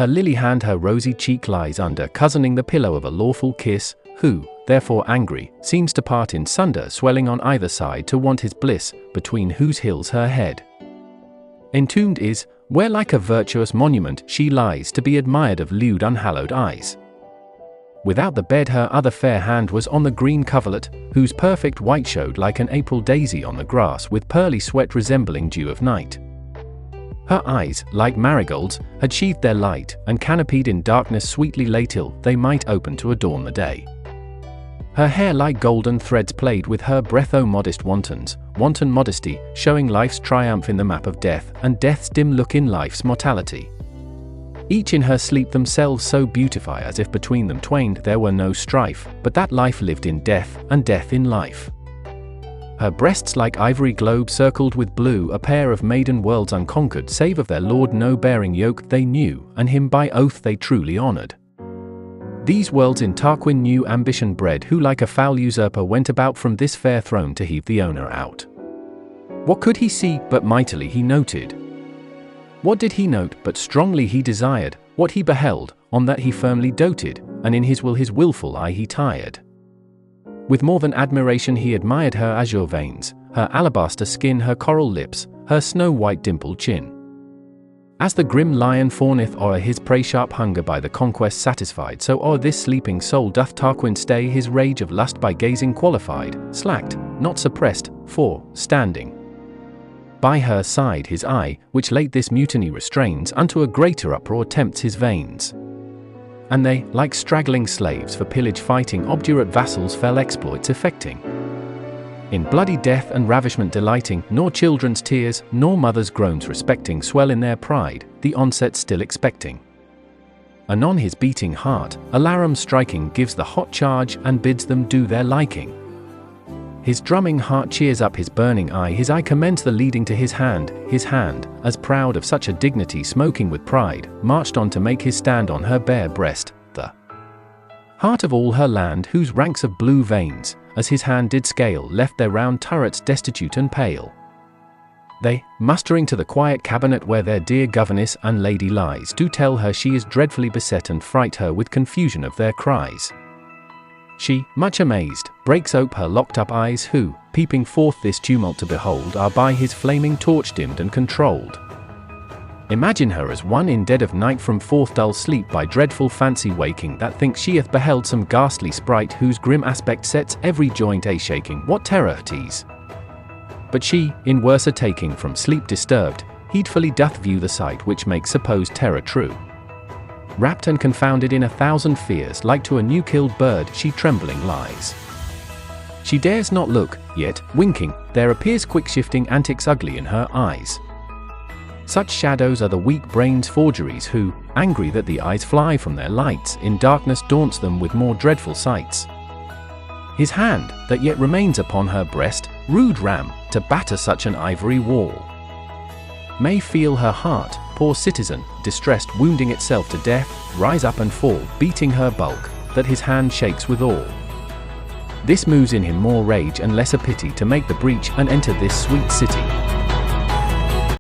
Her lily hand her rosy cheek lies under, cozening the pillow of a lawful kiss, who, therefore angry, seems to part in sunder, swelling on either side to want his bliss, between whose hills her head entombed is, where like a virtuous monument she lies, to be admired of lewd unhallowed eyes. Without the bed her other fair hand was on the green coverlet, whose perfect white showed like an April daisy on the grass, with pearly sweat resembling dew of night. Her eyes, like marigolds, had sheathed their light, and canopied in darkness sweetly lay till they might open to adorn the day. Her hair like golden threads played with her breath, O modest wantons, wanton modesty, showing life's triumph in the map of death, and death's dim look in life's mortality. Each in her sleep themselves so beautify, as if between them twain there were no strife, but that life lived in death, and death in life. Her breasts like ivory globes circled with blue, a pair of maiden worlds unconquered, save of their lord no bearing yoke they knew, and him by oath they truly honoured. These worlds in Tarquin new ambition bred, who like a foul usurper went about from this fair throne to heave the owner out. What could he see, but mightily he noted? What did he note, but strongly he desired? What he beheld, on that he firmly doted, and in his will his wilful eye he tired. With more than admiration he admired her azure veins, her alabaster skin, her coral lips, her snow-white dimpled chin. As the grim lion fawneth o'er his prey, sharp hunger by the conquest satisfied, so o'er this sleeping soul doth Tarquin stay his rage of lust by gazing qualified, slacked, not suppressed, for, standing by her side his eye, which late this mutiny restrains, unto a greater uproar tempts his veins. And they, like straggling slaves for pillage fighting, obdurate vassals fell exploits effecting. In bloody death and ravishment delighting, nor children's tears, nor mothers' groans respecting, swell in their pride, the onset still expecting. Anon his beating heart, alarum striking, gives the hot charge, and bids them do their liking. His drumming heart cheers up his burning eye, his eye commends the leading to his hand, as proud of such a dignity, smoking with pride, marched on to make his stand on her bare breast, the heart of all her land, whose ranks of blue veins, as his hand did scale, left their round turrets destitute and pale. They, mustering to the quiet cabinet where their dear governess and lady lies, do tell her she is dreadfully beset, and fright her with confusion of their cries. She, much amazed, breaks ope her locked-up eyes, who, peeping forth this tumult to behold, are by his flaming torch dimmed and controlled. Imagine her as one in dead of night from forth dull sleep by dreadful fancy waking, that thinks she hath beheld some ghastly sprite, whose grim aspect sets every joint a-shaking. What terror tease! But she, in worse a taking from sleep disturbed, heedfully doth view the sight which makes supposed terror true. Wrapped and confounded in 1,000 fears, like to a new killed bird, she trembling lies. She dares not look, yet, winking, there appears quick-shifting antics ugly in her eyes. Such shadows are the weak brain's forgeries, who, angry that the eyes fly from their lights, in darkness daunts them with more dreadful sights. His hand, that yet remains upon her breast, rude ram, to batter such an ivory wall. May feel her heart, poor citizen, distressed, wounding itself to death, rise up and fall, beating her bulk, that his hand shakes withal. This moves in him more rage and lesser pity, to make the breach and enter this sweet city.